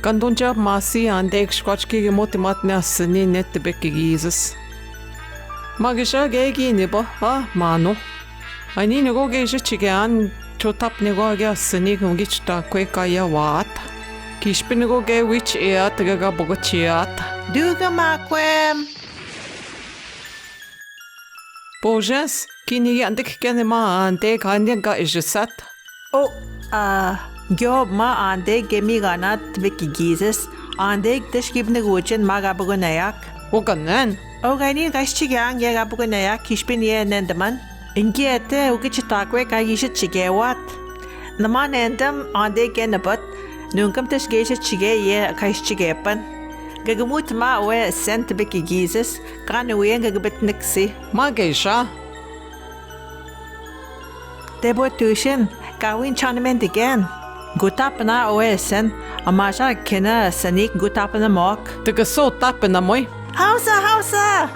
Kandunja masi andek shkwachki motimat ne asinii net bekigizes. Magisha gegi nibo mano. Ani nego geje chigan chotap nego ge asinii gungich ta kweka ya wat. Kishpi nego ge wich eat gaga bogochiat. Duga makwem. Boozhens kini andek kenema andek andek gaa-izhisat. Gyob ma ande gemi ganat bekigizes. Ande deshgibne guchen magabugunayak. Oganen. Ogani gashchigang yagabugunayak kishpin ye nendaman. Ingiete ugichitakwe kagishchigewat. Naman endam ande genabat. Nunkam teshgeshchige ye kashchigepan. Gagamut ma we sent bekigizes. Kanuyen gagabit nixi. Magesha. Debo tushin gaa-wiin tournament again. Gaa-odaapinaad oesen, amasha kina sanik gaa-odaapinaad mock. Tiga so tapina moy. Hausa!